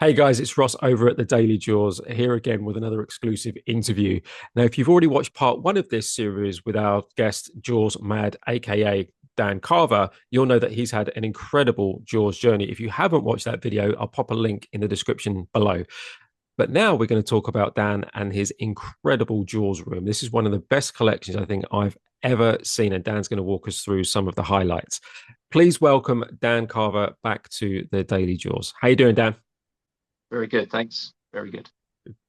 Hey guys, it's Ross over at the Daily Jaws here again with another exclusive interview. Now, if you've already watched part one of this series with our guest Jaws Mad, aka Dan Carver, you'll know that he's had an incredible Jaws journey. If you haven't watched that video, I'll pop a link in the description below. But now we're going to talk about Dan and his incredible Jaws room. This is one of the best collections I think I've ever seen, and Dan's going to walk us through some of the highlights. Please welcome Dan Carver back to the Daily Jaws. How you doing, Dan? Very good, thanks. Very good.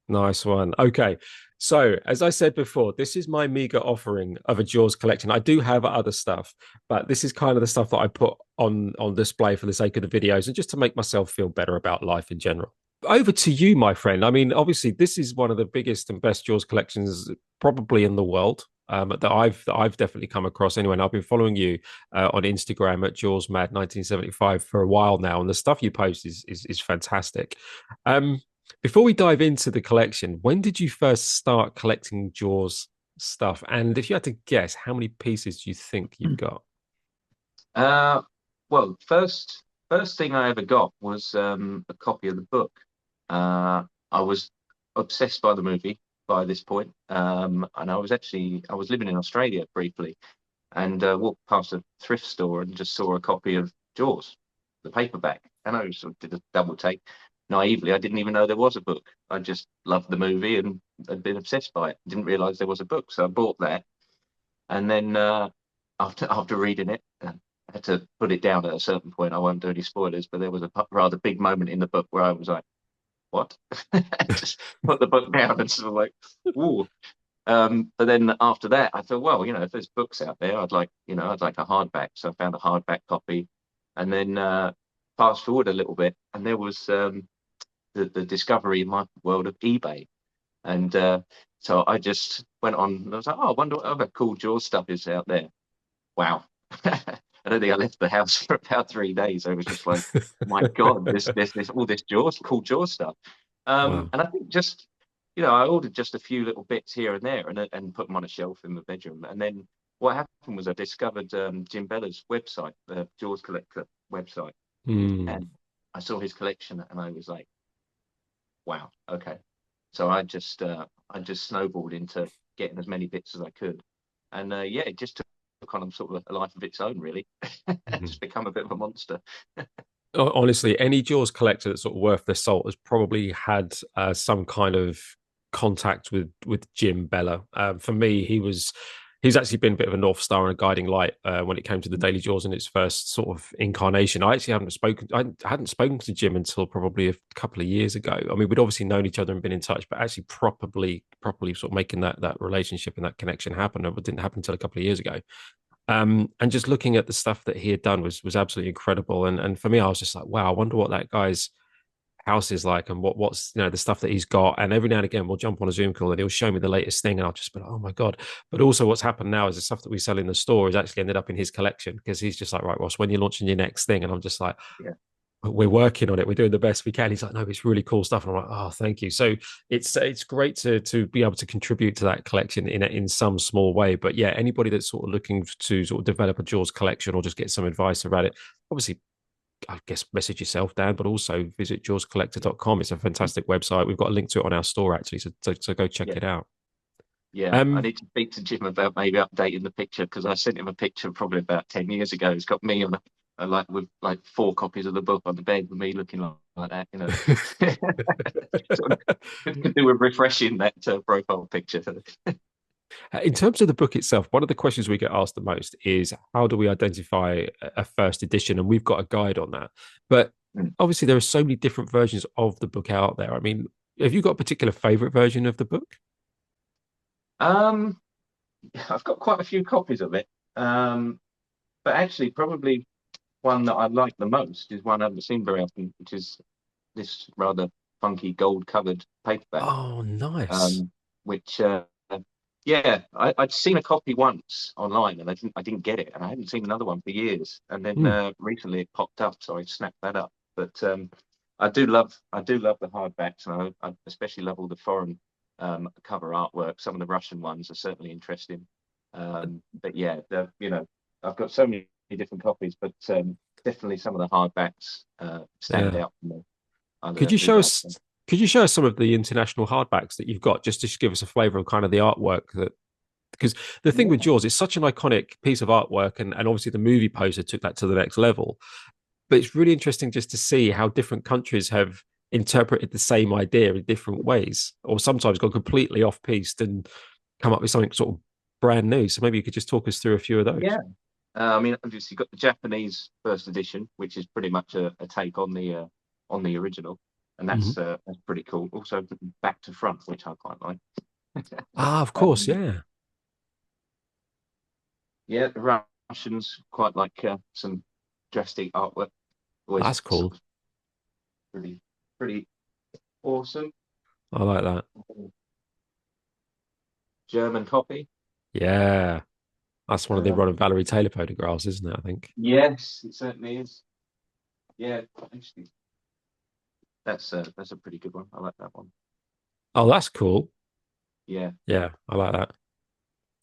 Nice one. Okay. So, as I said before, this is my meager offering of a Jaws collection. I do have other stuff, but this is kind of the stuff that I put on display for the sake of the videos and just to make myself feel better about life in general. Over to you, my friend. I mean, obviously, this is one of the biggest and best Jaws collections probably in the world. That I've definitely come across anyway. And I've been following you on Instagram at Jaws Mad 1975 for a while now, and the stuff you post is fantastic. Um, Before we dive into the collection, when did you first start collecting Jaws stuff? And if you had to guess, how many pieces do you think you've got? Uh, well, first thing I ever got was a copy of the book. I was obsessed by the movie by this point, and I was living in Australia briefly, and walked past a thrift store and just saw a copy of Jaws, the paperback, and I sort of did a double take. Naively, I didn't even know there was a book. I just loved the movie and had been obsessed by it. Didn't realize there was a book, so I bought that. And then after reading it, I had to put it down at a certain point. I won't do any spoilers, but there was a rather big moment in the book where I was like, "What?" Just put the book down and sort of like, "Ooh." But then after that, I thought, well, if there's books out there, I'd like a hardback. So I found a hardback copy, and then fast forward a little bit, and there was the discovery in my world of eBay. And so I just went on and I was like, oh, I wonder what other cool Jaws stuff is out there. Wow. I don't think I left the house for about 3 days. I was just like, my God, this all this Jaws, cool Jaws stuff. Wow. And I think just, I ordered just a few little bits here and there and put them on a shelf in the bedroom. And then what happened was I discovered Jim Bella's website, the Jaws Collector website. Hmm. And I saw his collection and I was like, wow, okay. So I just snowballed into getting as many bits as I could, and yeah, it just took on sort of a life of its own, really. Just become a bit of a monster. Honestly, any Jaws collector that's sort of worth their salt has probably had some kind of contact with Jim Bella. For me, he's actually been a bit of a north star and a guiding light when it came to the Daily Jaws in its first sort of incarnation. I hadn't spoken to Jim until probably a couple of years ago. I mean, we'd obviously known each other and been in touch, but actually properly sort of making that relationship and that connection happen, it didn't happen until a couple of years ago. And just looking at the stuff that he had done was absolutely incredible. And for me, I was just like, wow, I wonder what that guy's house is like and what's the stuff that he's got. And every now and again, we'll jump on a Zoom call and he'll show me the latest thing, and I'll just be like, oh my god. But also, what's happened now is the stuff that we sell in the store has actually ended up in his collection because he's just like, right, Ross, when you're launching your next thing, and I'm just like, Yeah, we're working on it. We're doing the best we can. He's like, no, it's really cool stuff. And I'm like, oh, thank you. So it's great to be able to contribute to that collection in some small way. But yeah, anybody that's sort of looking to sort of develop a Jaws collection or just get some advice about it, obviously, I guess message yourself, Dan, but also visit jawscollector.com. It's a fantastic website. We've got a link to it on our store actually, so go check yeah, it out. yeah. I Um, need to speak to Jim about maybe updating the picture because I sent him a picture probably about 10 years ago. It's got me on like with like four copies of the book on the bed with me looking like that. Sort of could do with refreshing that profile picture. In terms of the book itself, one of the questions we get asked the most is how do we identify a first edition? And we've got a guide on that. But obviously, there are so many different versions of the book out there. I mean, have you got a particular favorite version of the book? Um, I've got quite a few copies of it. Um, but actually, probably one that I like the most is one I haven't seen very often, which is this rather funky gold covered paperback. Oh, nice. Um, which yeah, I'd seen a copy once online and I didn't get it, and I hadn't seen another one for years. And then Hmm. recently it popped up, so I snapped that up. But I do love the hardbacks, and I especially love all the foreign cover artwork. Some of the Russian ones are certainly interesting. But yeah, I've got so many different copies, but definitely some of the hardbacks stand Yeah. out for me. Could Either you show either us? Could you show us some of the international hardbacks that you've got, just to give us a flavour of kind of the artwork that? Because the thing with yeah, Jaws, it's such an iconic piece of artwork, and obviously the movie poster took that to the next level. But it's really interesting just to see how different countries have interpreted the same idea in different ways, or sometimes gone completely off piste and come up with something sort of brand new. So maybe you could just talk us through a few of those. yeah. I mean, obviously, you've got the Japanese first edition, which is pretty much a take on the original, and Mhm. that's pretty cool. Also, back to front, which I quite like. Ah, of course, Um, yeah, yeah, the Russians quite like some drastic artwork. Always that's sort cool. of pretty pretty awesome. I like that. German copy. Yeah, that's one of the Um, Ron and Valerie Taylor photographs, isn't it? I think. yes, it certainly is. Yeah, actually, that's a pretty good one. I like that one. Oh, that's cool. Yeah, Yeah, I like that.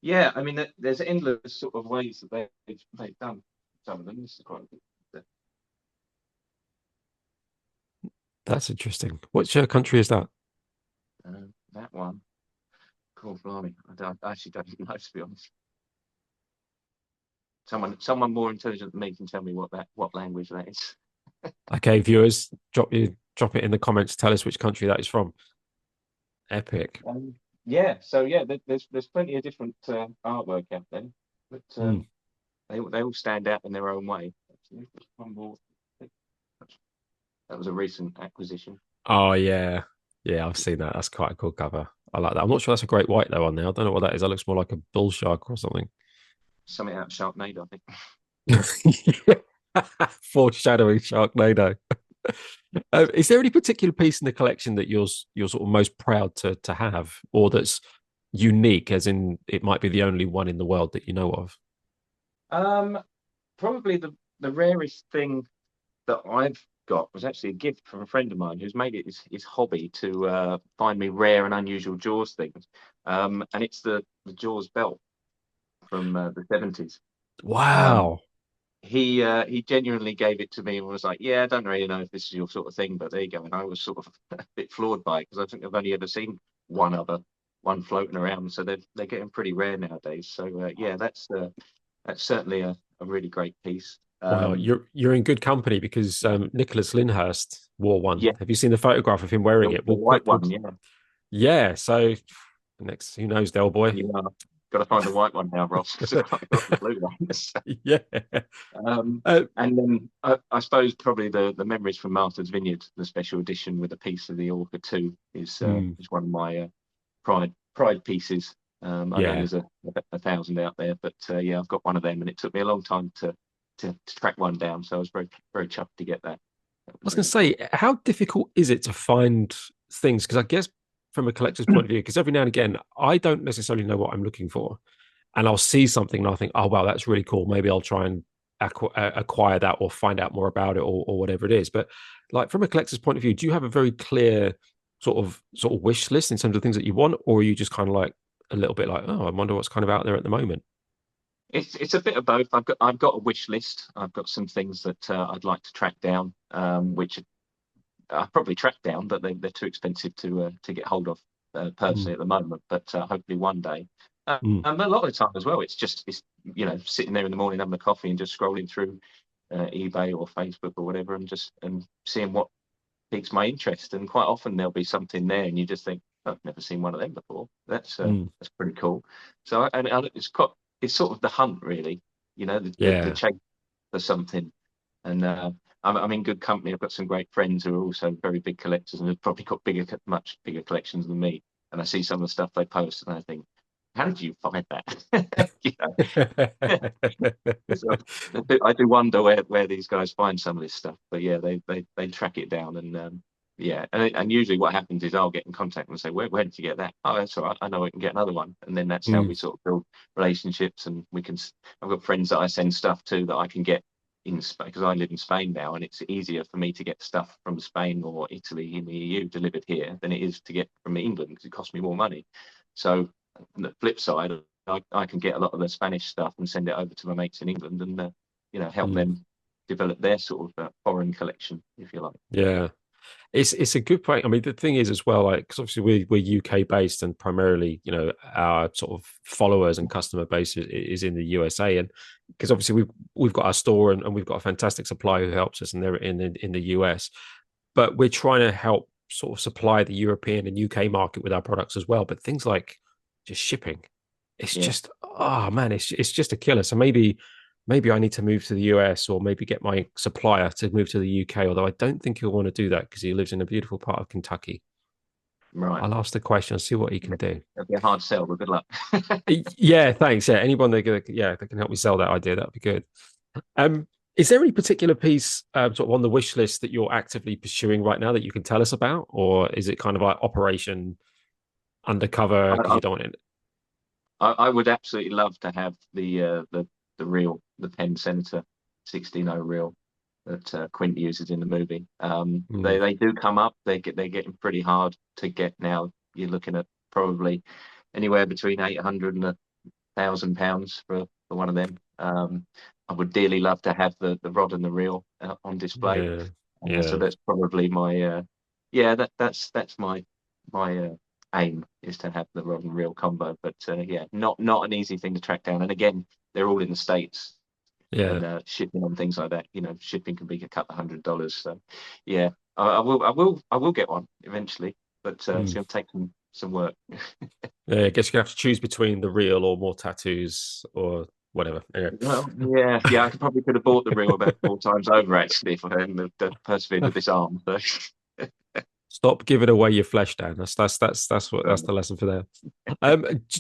yeah. I mean, there's endless sort of ways that they've done some of them. This is quite good. That's interesting. Which country is that? That one. Cool, blimey. I actually don't even know, to be honest. Someone more intelligent than me can tell me what language that is. Okay, viewers, drop it in the comments. Tell us which country that is from. Epic. Yeah, so yeah, there's plenty of different artwork out there, but Mm. they all stand out in their own way. Actually, one more. That was a recent acquisition. Oh yeah, yeah, I've seen that. That's quite a cool cover. I like that. I'm not sure that's a great white though on there. I don't know what that is. That looks more like a bull shark or something. Something out of Sharknado, I think. Foreshadowing Sharknado. Is there any particular piece in the collection that you're sort of most proud to have, or that's unique, as in it might be the only one in the world that you know of? Um, Probably the rarest thing that I've got was actually a gift from a friend of mine who's made it his hobby to find me rare and unusual Jaws things. And it's the Jaws belt from the 70s. Um, Wow. he genuinely gave it to me and was like, "Yeah, I don't really know if this is your sort of thing, but there you go." And I was sort of a bit floored by it because I think I've only ever seen one floating around, so they're getting pretty rare nowadays. So yeah, that's certainly a really great piece. Well, you're in good company because Nicholas Lyndhurst wore one. Yeah, Have you seen the photograph of him wearing it? the white one, yeah. Yeah. So next, who knows, Del boy? Yeah, got to find the white one now, Ross, because I can't got the blue ones. Yeah. Um, Uh, and then I suppose probably the memories from Martha's Vineyard, the special edition with a piece of the Orca 2 mm, is one of my pride pieces. I know yeah. there's a thousand out there, but yeah, I've got one of them, and it took me a long time to track one down. So I was very chuffed to get that. That I was was going to say, how difficult is it to find things? Because I guess from a collector's point of view, because every now and again, I don't necessarily know what I'm looking for. And I'll see something and I'll think, oh, wow, that's really cool. Maybe I'll try and acquire that or find out more about it or whatever it is. But like from a collector's point of view, do you have a very clear sort of wish list in terms of things that you want? Or are you just kind of like a little bit like, oh, I wonder what's kind of out there at the moment? It's a bit of both. I've got a wish list. I've got some things that I'd like to track down, which I probably track down, but they're too expensive to get hold of Mm, personally at the moment. But hopefully one day. mm, And a lot of the time as well, it's sitting there in the morning having a coffee and just scrolling through eBay or Facebook or whatever, and seeing what piques my interest. And quite often there'll be something there, and you just think, "Oh, I've never seen one of them before. mm. That's pretty cool." So it's sort of the hunt, really. The Yeah. chase for something. And I'm in good company. I've got some great friends who are also very big collectors and have probably got much bigger collections than me. And I see some of the stuff they post, and I think, how did you find that? You know, so I do wonder where these guys find some of this stuff. But yeah, they track it down, and yeah, and usually what happens is I'll get in contact and say, where did you get that? Oh, that's all right. I know I can get another one, and then that's how Mm, we sort of build relationships, and we can. I've got friends that I send stuff to that I can get in Spain because I live in Spain now, and it's easier for me to get stuff from Spain or Italy in the EU delivered here than it is to get from England because it costs me more money. So on the flip side, I can get a lot of the Spanish stuff and send it over to my mates in England and help mm. them develop their sort of foreign collection, if you like. Yeah. It's a good point. I mean, the thing is as well, like, because obviously we're UK based and primarily, our sort of followers and customer base is in the USA, and because obviously we've got our store and we've got a fantastic supplier who helps us, and they're in the US, but we're trying to help sort of supply the European and UK market with our products as well. But things like just shipping, it's Yeah, just oh man, it's just a killer. So maybe I need to move to the US or maybe get my supplier to move to the UK. Although I don't think he'll want to do that because he lives in a beautiful part of Kentucky. right. I'll ask the question and see what he can do. It'll be a hard sell, but good luck. Yeah, thanks. Yeah, anyone that can help me sell that idea, that'd be good. Is there any particular piece sort of on the wish list that you're actively pursuing right now that you can tell us about, or is it kind of like Operation Undercover because I, you don't want it? I would absolutely love to have the reel, the Penn Senator 16-0 reel that Quint uses in the movie. Mm, They do come up. They're getting pretty hard to get now. You're looking at probably anywhere between 800 and £1,000 for one of them. I would dearly love to have the rod and the reel on display. yeah, So yeah, that's probably my yeah, that's my aim is to have the rod and reel combo. But yeah, not an easy thing to track down. And again, they're all in the States, yeah. and shipping on things like that, shipping can be a couple of $100. So yeah, I will get one eventually, but it's Mm. going to take some work. Yeah, I guess you have to choose between the real or more tattoos or whatever. Anyway, Well, yeah, I could have bought the reel about 4 times over actually if I hadn't have persevered with this arm. So. stop giving away your flesh, Dan. That's the lesson for there.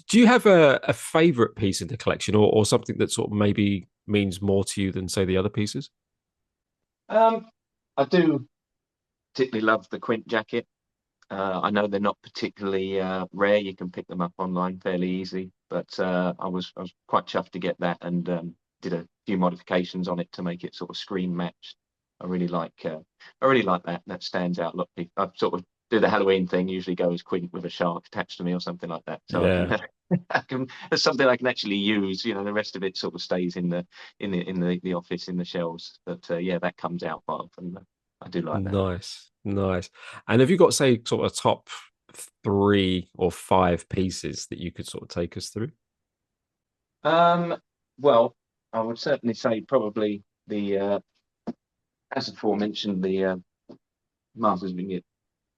Do you have a favorite piece in the collection, or something that sort of maybe means more to you than say the other pieces? Um, I do particularly love the Quint jacket. I know they're not particularly rare. You can pick them up online fairly easy, but I was quite chuffed to get that and did a few modifications on it to make it sort of screen matched. I really like that. That stands out. Look, I sort of do the Halloween thing. Usually go as Quint with a shark attached to me or something like that. So I can, Yeah, I can it's something I can actually use. The rest of it sort of stays in the office in the shelves. But yeah, that comes out quite often. I do like that. nice, nice. And have you got, say, sort of top three or five pieces that you could sort of take us through? Um, well, I would certainly say probably as aforementioned, the Martha's Vineyard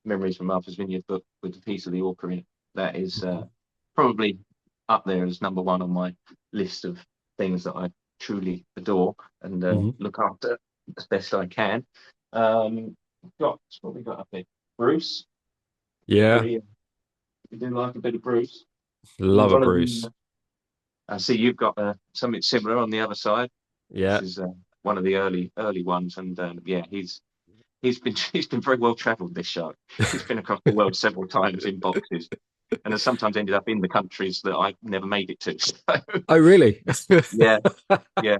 Memories from Martha's Vineyard book with the piece of the orca in it. That is probably up there as number one on my list of things that I truly adore and Hmm. look after as best I can. What we got up there? Bruce. Yeah, We do like a bit of Bruce. love He's a one of the. Bruce. I see you've got something similar on the other side. This Yeah, is one of the early ones, and yeah, he's been very well travelled. This shark. He's been across the world several times in boxes, and has sometimes ended up in the countries that I've never made it to. So oh really? yeah, yeah.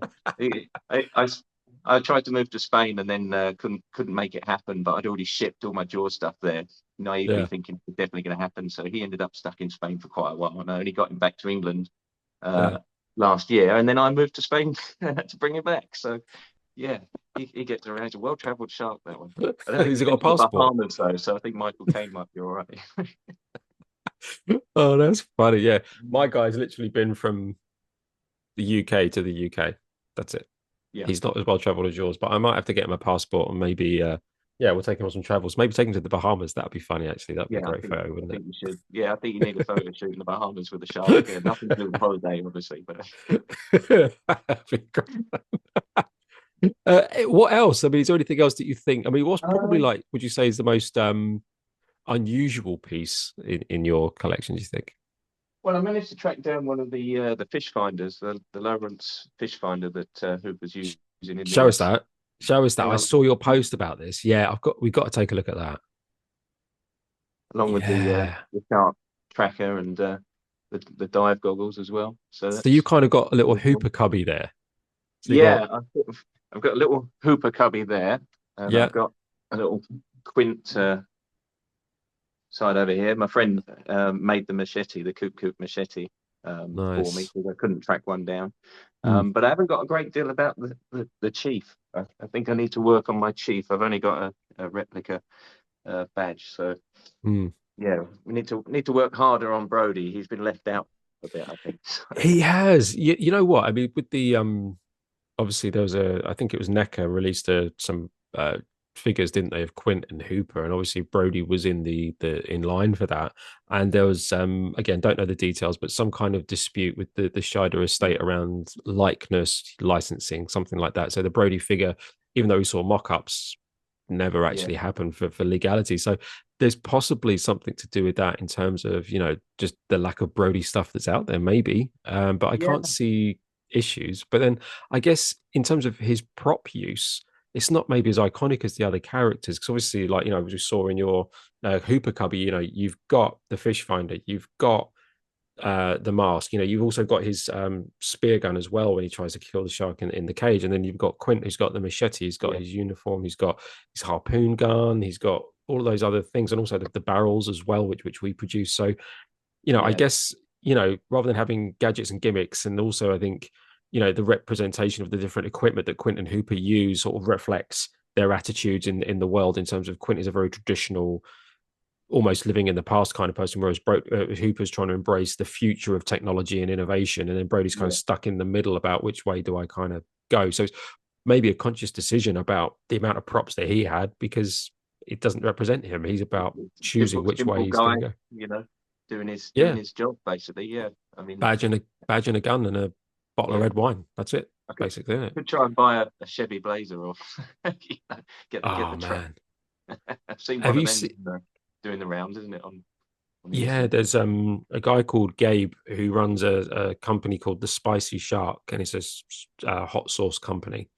I tried to move to Spain and then couldn't make it happen, but I'd already shipped all my jaw stuff there, naively Yeah, thinking it's definitely going to happen. So he ended up stuck in Spain for quite a while, and I only got him back to England yeah. uh, last year, and then I moved to Spain to bring him back. So yeah, he gets around. He's a well-travelled shark, that one. I don't think He's he's got a been to the passport. Bahamas though, so I think Michael Caine might be all right. Oh, that's funny. Yeah, my guy's literally been from the UK to the UK. That's it. Yeah, He's not as well traveled as yours, but I might have to get him a passport and maybe, yeah, we'll take him on some travels. Maybe take him to the Bahamas. That'd be funny, actually. That'd be a yeah, great photo, I wouldn't think you should. Yeah, I think you need a photo shoot in the Bahamas with a shark. Yeah, nothing to do with holiday, obviously, but it? That'd be great. What else? I mean, is there anything else that you think? I mean, what's probably um, like, would you say is the most unusual piece in your collection, do you think? well, I managed to track down one of the fish finders, the Lawrence fish finder that Hooper's using in the Show us Oz. that. Show us that. Hang I on, saw your post about this. Yeah, we've got to take a look at that. along with Yeah. the shark tracker and the dive goggles as well. So So you that's kind of got a little really cool. hooper cubby there. So you got, Yeah, I've got a little Hooper cubby there, and yeah, I've got a little Quint side over here. My friend made the machete, the Coop machete, for me nice. because I couldn't track one down. Mm. But I haven't got a great deal about the chief. I think I need to work on my chief. I've only got a replica badge. So Mm. yeah, we need to work harder on Brody. He's been left out a bit, I think. So, He has. You know what? I mean, with the obviously there was I think it was NECA released some figures, didn't they, of Quint and Hooper, and obviously Brody was in the in line for that. And there was again, don't know the details, but some kind of dispute with the Scheider estate around likeness licensing, something like that. So the Brody figure, even though we saw mock-ups, never yeah, actually happened for legality. So there's possibly something to do with that in terms of, just the lack of Brody stuff that's out there, maybe. But I yeah, can't see issues. But then I guess in terms of his prop use, it's not maybe as iconic as the other characters. Because obviously, like, as we saw in your Hooper cubby, you've got the fish finder, you've got the mask. You've also got his spear gun as well when he tries to kill the shark in the cage. And then you've got Quint, who's got the machete, he's got yeah, his uniform, he's got his harpoon gun, he's got all of those other things, and also the barrels as well, which we produce. So, I yeah, guess, rather than having gadgets and gimmicks, and also I think, the representation of the different equipment that Quint and Hooper use sort of reflects their attitudes in the world. In terms of, Quint is a very traditional, almost living in the past kind of person, whereas Hooper's trying to embrace the future of technology and innovation, and then Brody's kind of yeah. stuck in the middle about which way do I kind of go. So it's maybe a conscious decision about the amount of props that he had, because it doesn't represent him. He's about choosing Simple, which way simple he's going guy, to go. doing Yeah, his job basically. Yeah, I mean, badge and a gun and a bottle of yeah. red wine. That's it, I could basically, isn't it? could try and buy a Chevy Blazer or get Oh the truck. man, I've seen have one of you them seen? doing the rounds, isn't it, on the Yeah, internet? there's a guy called Gabe who runs a company called the Spicy Shark, and it's a hot sauce company,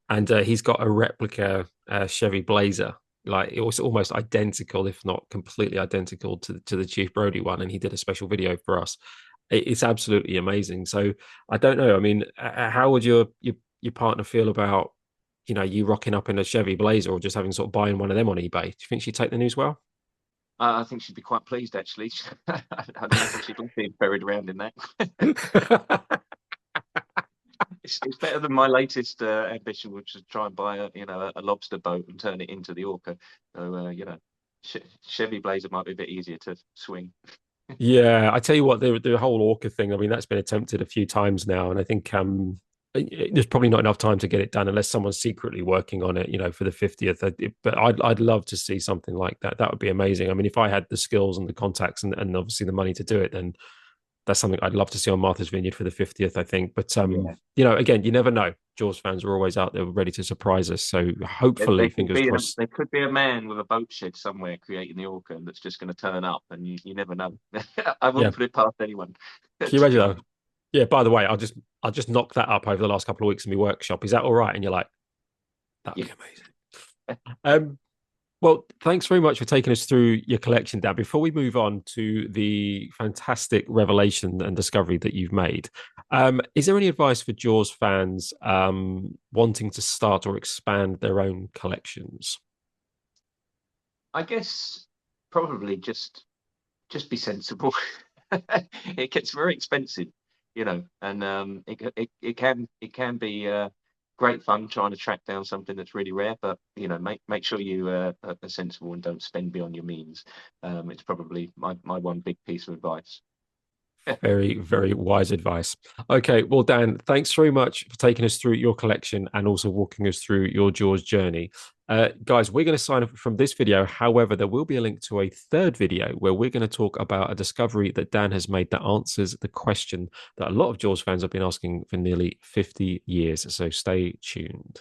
and he's got a replica Chevy Blazer. Like, it was almost identical, if not completely identical, to the Chief Brody one, and he did a special video for us. It's absolutely amazing. So I don't know. I mean, how would your partner feel about, you rocking up in a Chevy Blazer, or just having sort of buying one of them on eBay? Do you think she'd take the news well? I think she'd be quite pleased actually. I'd imagine she'd love being buried around in that. It's better than my latest ambition, which is try and buy a lobster boat and turn it into the Orca. So Chevy Blazer might be a bit easier to swing. Yeah, I tell you what, the whole Orca thing, I mean, that's been attempted a few times now, and I think there's probably not enough time to get it done unless someone's secretly working on it, for the 50th. But I'd love to see something like that. That would be amazing. I mean, if I had the skills and the contacts and obviously the money to do it, then that's something I'd love to see on Martha's Vineyard for the 50th, I think. But Yeah. again, you never know. Jaws fans are always out there ready to surprise us. So There, hopefully, there could fingers be a crossed. there could be a man with a boat shed somewhere creating the Orca that's just going to turn up, and you never know. I Yeah. wouldn't put it past anyone. Can you imagine though? Yeah, by the way, I'll just knock that up over the last couple of weeks in my workshop. Is that all right? And you're like, that'd Yeah, be amazing. Well, thanks very much for taking us through your collection, Dan. Before we move on to the fantastic revelation and discovery that you've made, is there any advice for Jaws fans wanting to start or expand their own collections? I guess probably just be sensible. It gets very expensive, and it can be great fun trying to track down something that's really rare, but make sure you are sensible and don't spend beyond your means. It's probably my one big piece of advice. Very, very wise advice. Okay, well, Dan, thanks very much for taking us through your collection and also walking us through your Jaws journey. Guys, we're going to sign up from this video. However, there will be a link to a third video where we're going to talk about a discovery that Dan has made that answers the question that a lot of Jaws fans have been asking for nearly 50 years. So stay tuned.